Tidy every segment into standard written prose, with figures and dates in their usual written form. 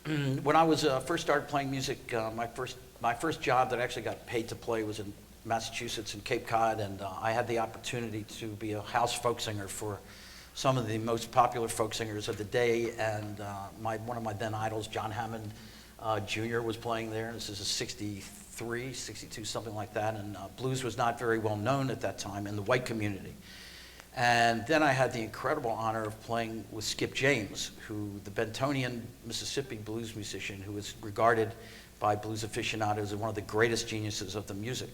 when I was first started playing music, my first job that I actually got paid to play was in Massachusetts and Cape Cod, and I had the opportunity to be a house folk singer for some of the most popular folk singers of the day. And one of my then idols, John Hammond Jr., was playing there. This is a 63, 62, something like that. And blues was not very well known at that time in the white community. And then I had the incredible honor of playing with Skip James, the Bentonian, Mississippi blues musician, who is regarded by blues aficionados as one of the greatest geniuses of the music.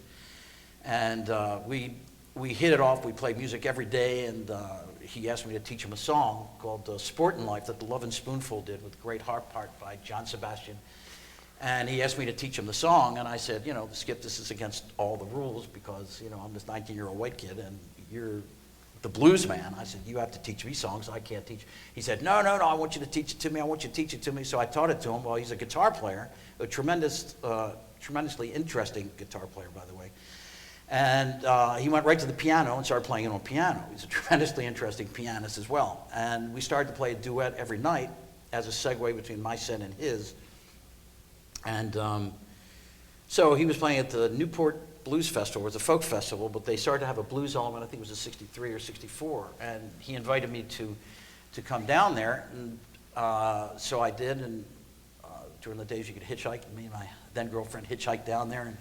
And we hit it off. We played music every day, and he asked me to teach him a song called Sportin' Life that the Lovin' Spoonful did with great harp part by John Sebastian. And he asked me to teach him the song, and I said, Skip, this is against all the rules because, I'm this 19-year-old white kid, and you're the blues man. I said, you have to teach me songs. I can't teach. He said, no, I want you to teach it to me. I want you to teach it to me. So I taught it to him. Well, he's a guitar player, a tremendously interesting guitar player, by the way. And he went right to the piano and started playing it on piano. He's a tremendously interesting pianist as well. And we started to play a duet every night as a segue between my set and his. And so he was playing at the Newport Blues Festival. It was a folk festival, but they started to have a blues element. I think it was a 63 or 64. And he invited me to come down there. And so I did. And during the days you could hitchhike, me and my then girlfriend hitchhiked down there.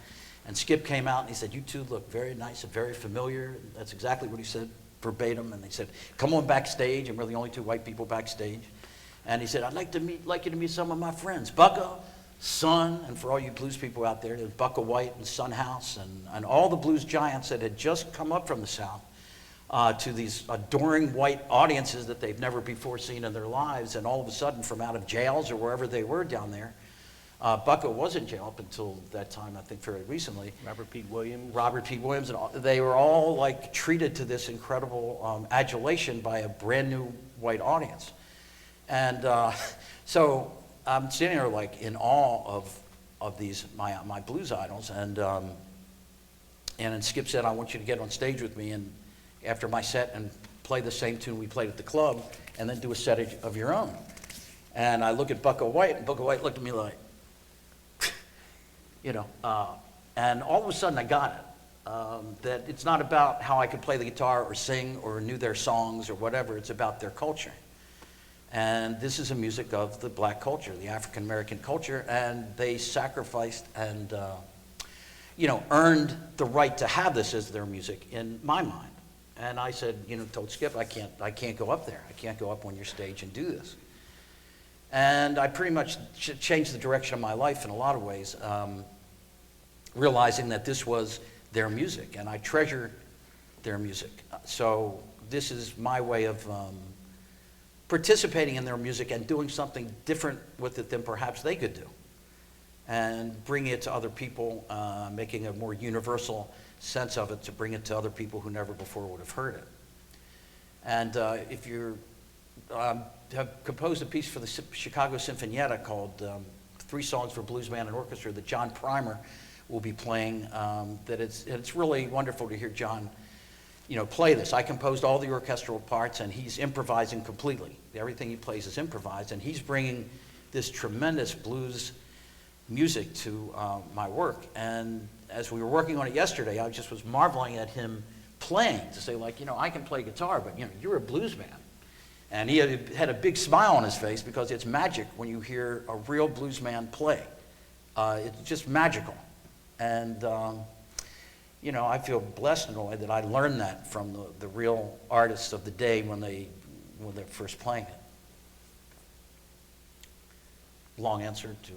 And Skip came out and he said, you two look very nice and very familiar. And that's exactly what he said verbatim. And he said, come on backstage. And we're the only two white people backstage. And he said, I'd like you to meet some of my friends. Bucko, Son, and for all you blues people out there, there's Bucko White and Son House and all the blues giants that had just come up from the South to these adoring white audiences that they've never before seen in their lives. And all of a sudden, from out of jails or wherever they were down there, Bucko was in jail up until that time, I think fairly recently. Robert Pete Williams, and they were all like treated to this incredible adulation by a brand new white audience. And so I'm standing there like in awe of these my blues idols, and then Skip said, I want you to get on stage with me and after my set and play the same tune we played at the club, and then do a set of your own. And I look at Bucko White, and Bucko White looked at me like, and all of a sudden I got it. That it's not about how I could play the guitar or sing or knew their songs or whatever. It's about their culture. And this is a music of the black culture, the African American culture, and they sacrificed and earned the right to have this as their music in my mind. And I said, told Skip, I can't go up there. I can't go up on your stage and do this. And I pretty much changed the direction of my life in a lot of ways, realizing that this was their music, and I treasure their music. So this is my way of participating in their music and doing something different with it than perhaps they could do, and bringing it to other people, making a more universal sense of it to bring it to other people who never before would have heard it. And if you're have composed a piece for the Chicago Sinfonietta called 3 Songs for Blues Band and Orchestra that John Primer will be playing. It's really wonderful to hear John, play this. I composed all the orchestral parts, and he's improvising completely. Everything he plays is improvised, and he's bringing this tremendous blues music to my work. And as we were working on it yesterday, I just was marveling at him playing to say, like, I can play guitar, but you're a blues man. And he had a big smile on his face because it's magic when you hear a real blues man play. It's just magical. And, I feel blessed in a way that I learned that from the real artists of the day when they're first playing it. Long answer to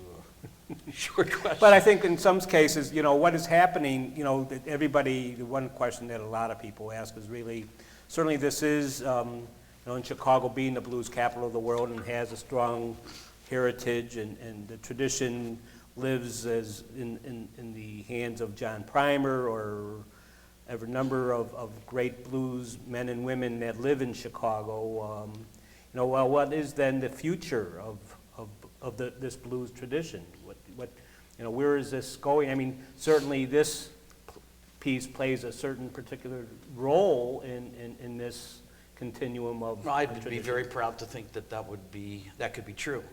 a short question. But I think in some cases, what is happening, the one question that a lot of people ask is really, certainly this is, in Chicago being the blues capital of the world and has a strong heritage, and the tradition lives as in the hands of John Primer or every number of great blues men and women that live in Chicago. What is then the future of this blues tradition? Where is this going? I mean, certainly this piece plays a certain particular role in this continuum of I'd be very proud to think that could be true.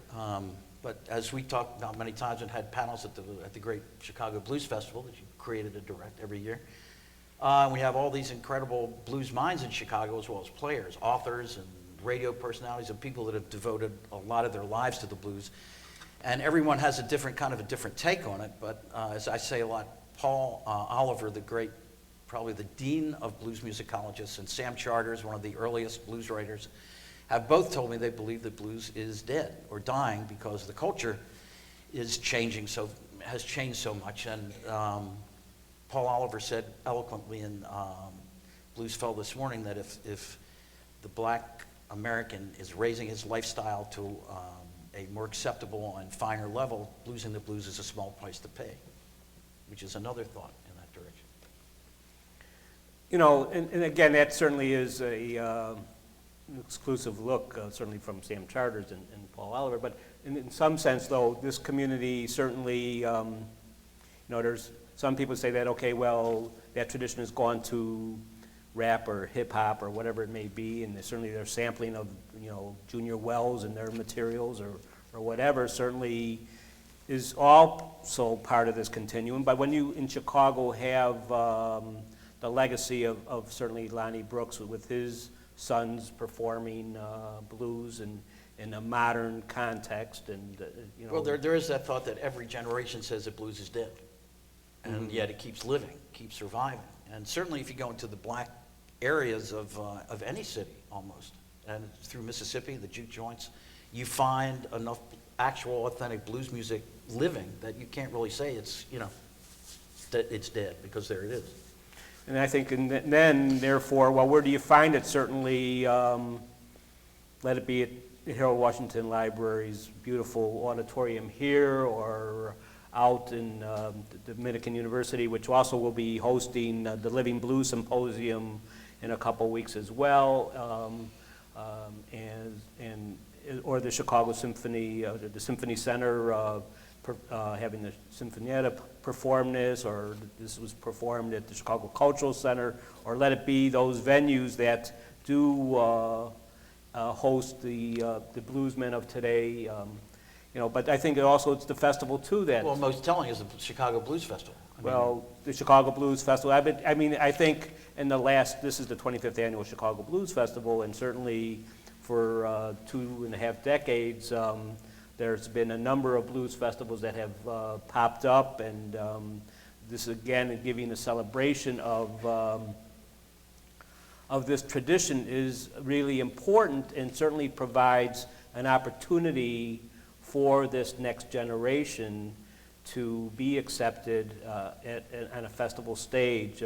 But as we talked about many times and had panels at the Great Chicago Blues Festival that you created and direct every year, we have all these incredible blues minds in Chicago, as well as players, authors, and radio personalities, and people that have devoted a lot of their lives to the blues. And everyone has a different take on it. But as I say a lot, Paul Oliver, the great, probably the dean of blues musicologists, and Sam Charters, one of the earliest blues writers, have both told me they believe that blues is dead or dying because the culture is has changed so much. And Paul Oliver said eloquently in Blues Fell this morning that if the black American is raising his lifestyle to a more acceptable and finer level, losing the blues is a small price to pay, which is another thought in that direction. You know, and again, that certainly is an exclusive look, certainly from Sam Charters and Paul Oliver. But in some sense, though, this community certainly, you know, there's some people say that, okay, well, that tradition has gone to rap or hip hop or whatever it may be, and certainly their sampling of, you know, Junior Wells and their materials or whatever certainly is also part of this continuum. But when you in Chicago have the legacy of certainly Lonnie Brooks with his sons performing blues and in a modern context, and you know. Well, there is that thought that every generation says that blues is dead, and yet it keeps living, keeps surviving. And certainly, if you go into the black areas of any city, almost, and through Mississippi, the juke joints, you find enough actual, authentic blues music living that you can't really say it's, you know, that it's dead, because there it is. And I think, and then, therefore, well, where do you find it? Certainly, let it be at Harold Washington Library's beautiful auditorium here, or out in the Dominican University, which also will be hosting the Living Blues Symposium in a couple weeks as well, or the Chicago Symphony, the Symphony Center having the Sinfonietta perform this, or this was performed at the Chicago Cultural Center, or let it be those venues that do host the bluesmen of today. You know, but I think it's the festival too that. Well, most telling is the Chicago Blues Festival. The Chicago Blues Festival. I think in this is the 25th annual Chicago Blues Festival, and certainly for 2.5 decades, there's been a number of blues festivals that have popped up, and this again giving a celebration of this tradition is really important, and certainly provides an opportunity for this next generation to be accepted on a festival stage,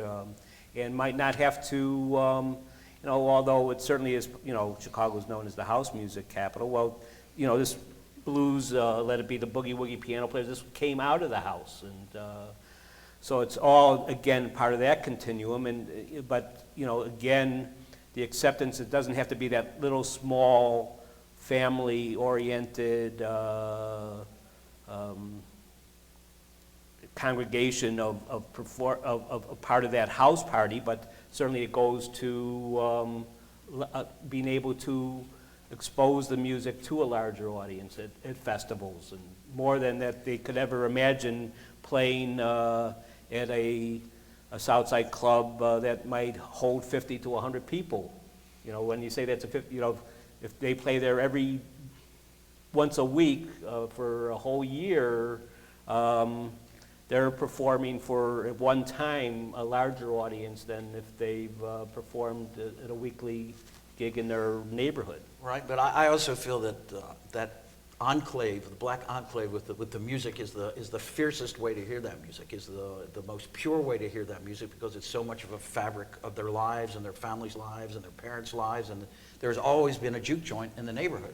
and might not have to, you know, although it certainly is, you know, Chicago is known as the house music capital. Well, you know, this blues, let it be the boogie woogie piano players, this came out of the house, and so it's all again part of that continuum. But you know, again, the acceptance, it doesn't have to be that little small family-oriented congregation of part of that house party, but certainly it goes to being able to expose the music to a larger audience at festivals, and more than that they could ever imagine playing at a Southside club that might hold 50 to 100 people. You know, when you say that's a 50, you know, if they play there once a week for a whole year, they're performing for, at one time, a larger audience than if they've performed at a weekly gig in their neighborhood. Right, but I also feel that that enclave, the black enclave with the music is the fiercest way to hear that music, is the most pure way to hear that music, because it's so much of a fabric of their lives and their families' lives and their parents' lives, and there's always been a juke joint in the neighborhood.